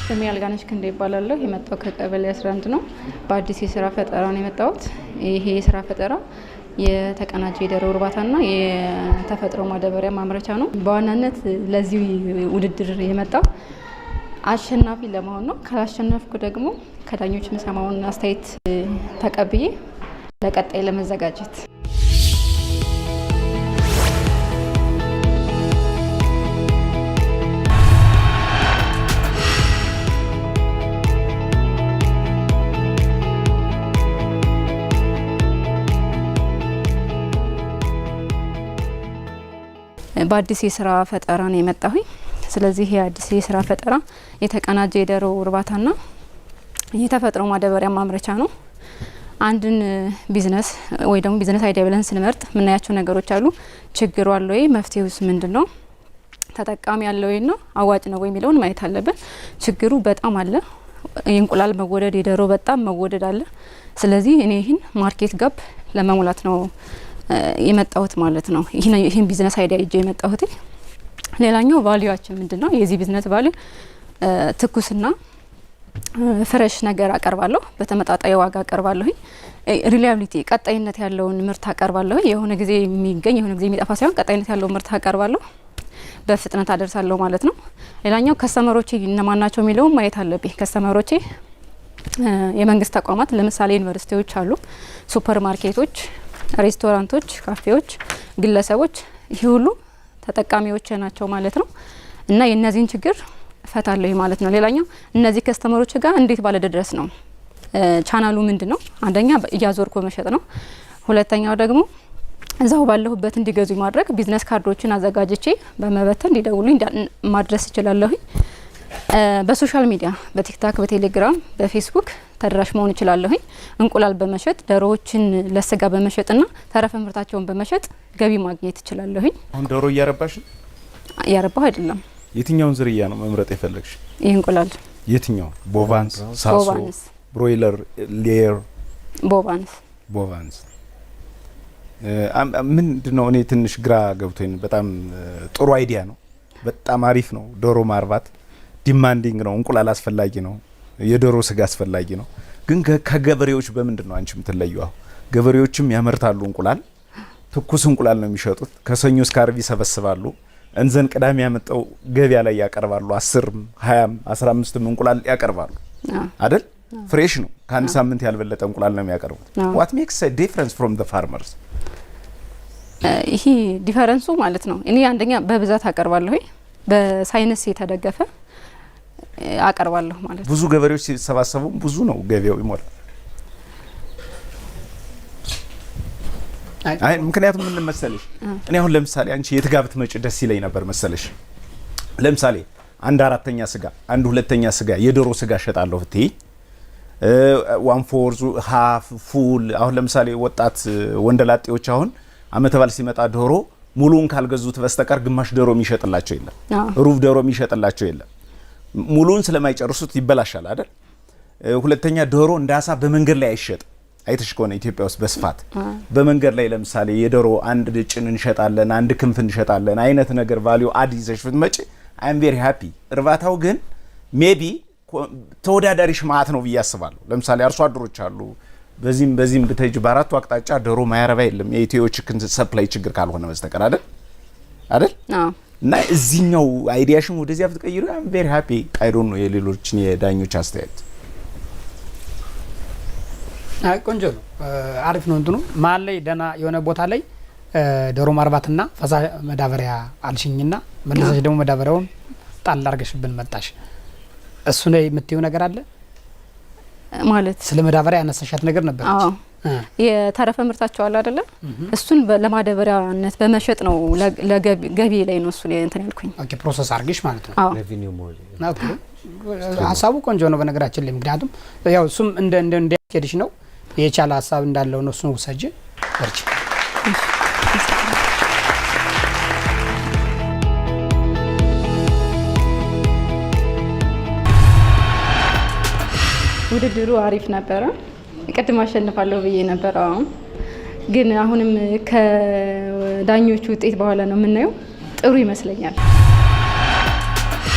ስሜ አልጋነሽ ክንዴ ይባላል። የመጣው ከቀበሌ 11 ነው። በአዲስ የስራ ፈጠራ ነው የመጣሁት። ይሄ የስራ ፈጠራ የተቀናጀ የዶሮ እርባታና የተፈጥሮ ማዳበሪያ ማምረቻ ነው። በዋናነት ለዚህ ውድድር የመጣው አሸናፊ ለመሆን ነው። ካላሸነፍኩ ደግሞ ከዳኞች የምሰማውን አስተያየት ተቀብዬ ለቀጣይ ለመዘጋጀት። በአዲስ የስራ ፈጠራ ነው የመጣሁኝ። ስለዚህ የአዲስ የስራ ፈጠራ የተቀናጀ የዶሮ እርባታና የተፈጥሮ ማዳበሪያ ማምረቻ ነው። አንድን ቢዝነስ ወይ ደግሞ ቢዝነስ አይዲያ ብለን ስንመርጥ የምናያቸው ነገሮች አሉ። ችግሩ አለ ወይ? መፍትሄውስ ምንድነው? ተጠቃሚ አለ ወይ ነው አዋጭ ነው ወይ የሚለውን ማየት አለብን። ችግሩ በጣም አለ። የእንቁላል መወደድ፣ የዶሮ በጣም መወደድ አለ። ስለዚህ እኔ ይህን ማርኬት ጋፕ ለመሙላት ነው የመጣሁት ማለት ነው። ይህን ቢዝነስ አይዲያ ይዤ የመጣሁት። ሌላኛው ቫልዩአችን ምንድነው? የዚህ ቢዝነስ ቫልዩ ትኩስና ፍሬሽ ነገር አቀርባለሁ። በተመጣጣኝ ዋጋ አቀርባለሁ። ሪላያቢሊቲ ቀጣይነት ያለውን ምርት አቀርባለሁ። የሆነ ጊዜ የሚገኝ የሆነ ጊዜ የሚጠፋ ሳይሆን ቀጣይነት ያለውን ምርት አቀርባለሁ። በፍጥነት አደርሳለሁ ማለት ነው። ሌላኛው ከስተመሮቼ እነማን ናቸው የሚለውን ማየት አለብኝ። ከስተመሮቼ የመንግስት ተቋማት ለምሳሌ ዩኒቨርሲቲዎች አሉ፣ ሱፐር ማርኬቶች፣ ሬስቶራንቶች፣ ካፌዎች፣ ግለሰቦች፣ ይህ ሁሉ ተጠቃሚዎች ናቸው ማለት ነው። እና የነዚህን ችግር ፈታለሁ ማለት ነው። ሌላኛው እነዚህ ከስተመሮች ጋር እንዴት ባለድረስ ነው? ቻናሉ ምንድነው? አንደኛ እያዞርኩ መሸጥ ነው። ሁለተኛው ደግሞ እዛው ባለሁበት እንዲገዙ ማድረግ፣ ቢዝነስ ካርዶችን አዘጋጅቼ በመበተን እንዲደውሉኝ ማድረስ ይችላለሁ። በሶሻል ሚዲያ በቲክታክ፣ በቴሌግራም፣ በፌስቡክ ተደራሽ መሆን ይችላለሁ። እንቁላል በመሸጥ ዶሮዎችን ለስጋ በመሸጥና ተረፈ ምርታቸውን በመሸጥ ገቢ ማግኘት ይችላለሁ። አሁን ዶሮ እያረባሽ? እያረባሁ አይደለም። የትኛውን ዝርያ ነው መምረጥ የፈለግሽ? ይህ እንቁላል የትኛው? ቦቫንስ፣ ሳሶ፣ ብሮይለር፣ ሌየር? ቦቫንስ። ምንድነው? እኔ ትንሽ ግራ ገብቶኝ። በጣም ጥሩ አይዲያ ነው። በጣም አሪፍ ነው። ዶሮ ማርባት ዲማንዲንግ ነው። እንቁላል አስፈላጊ ነው። የዶሮ ስጋ አስፈላጊ ነው። ግን ከገበሬዎች በምንድን ነው አንቺ የምትለየው? ገበሬዎችም ያመርታሉ እንቁላል፣ ትኩስ እንቁላል ነው የሚሸጡት። ከሰኞ እስከ ዓርብ ይሰበስባሉ። እንዘን ቅዳሜ ያመጣው ገበያ ላይ ያቀርባሉ። 10፣ 20፣ 15 እንቁላል ያቀርባሉ አይደል? ፍሬሽ ነው። ከአንድ ሳምንት ያልበለጠ እንቁላል ነው የሚያቀርቡት። what makes a difference from the farmers? ይሄ ዲፈረንሱ ማለት ነው። እኔ አንደኛ በብዛት አቀርባለሁ፣ በሳይንስ የተደገፈ አቀርባለሁ ማለት ነው። ብዙ ገበሬዎች ሲሰባሰቡ ብዙ ነው ገበያው ይሞላል። አይ ምክንያቱም ምን መሰለሽ፣ እኔ አሁን ለምሳሌ አንቺ የትጋብ ትመጪ ደስ ይለኝ ነበር መሰለሽ። ለምሳሌ አንድ አራተኛ ስጋ፣ አንድ ሁለተኛ ስጋ የዶሮ ስጋ ሸጣለሁ ብትይ 1/4 ሃፍ ፉል። አሁን ለምሳሌ ወጣት ወንደላጤዎች አሁን አመት በዓል ሲመጣ ዶሮ ሙሉን ካልገዙት በስተቀር ግማሽ ዶሮ የሚሸጥላቸው የለም፣ ሩብ ዶሮ የሚሸጥላቸው የለም። ሙሉን ስለማይጨርሱት ይበላሻል አይደል? ሁለተኛ ዶሮ እንዳሳ በመንገድ ላይ አይሸጥ። አይተሽ ከሆነ ኢትዮጵያ ውስጥ በስፋት በመንገድ ላይ ለምሳሌ የዶሮ አንድ ጭን እንሸጣለን፣ አንድ ክንፍ እንሸጣለን አይነት ነገር ቫልዩ አድ ይዘሽ ብትመጪ አይ አም ቬሪ ሃፒ። እርባታው ግን ሜቢ ተወዳዳሪሽ ማአት ነው ብዬ አስባለሁ። ለምሳሌ አርሶ አደሮች አሉ፣ በዚህም ብትሄጂ በአራቱ አቅጣጫ ዶሮ ማያረባ የለም፣ የኢትዮ ቺክን ሰፕላይ ችግር ካልሆነ በስተቀር አይደል? እና እዚህኛው አይዲያሽን ወደዚያ ብትቀይሩ አም ቬሪ ሃፒ። አይ ዶንት ኖ የሌሎችን የዳኞች አስተያየት። ቆንጆ ነው፣ አሪፍ ነው። እንትኑ መሀል ላይ ደህና የሆነ ቦታ ላይ ዶሮ ማርባትና ፈሳሽ መዳበሪያ አልሽኝና መለሰሽ ደግሞ መዳበሪያውን ጣል አድርገሽብን መጣሽ። እሱ ላይ የምትይው ነገር አለ ማለት? ስለ መዳበሪያ ያነሳሻት ነገር ነበር። የተረፈ ምርታቸው አለ አይደለም? እሱን ለማዳበሪያነት በመሸጥ ነው ለገቢ ላይ ነው እሱ ላይ እንትን ያልኩኝ። ኦኬ፣ ፕሮሰስ አርግሽ ማለት ነው። ሬቪኒው ሞዴል ነው። ሀሳቡ ቆንጆ ነው በነገራችን ላይ። ምክንያቱም ያው እሱም እንደ ሄድሽ ነው የቻለ ሀሳብ እንዳለው ነው። እሱን ወሰጅ ወርጭ ውድድሩ አሪፍ ነበረ። ቅድም አሸንፋለሁ ብዬ ነበር። ግን አሁንም ከዳኞቹ ውጤት በኋላ ነው የምናየው። ጥሩ ይመስለኛል።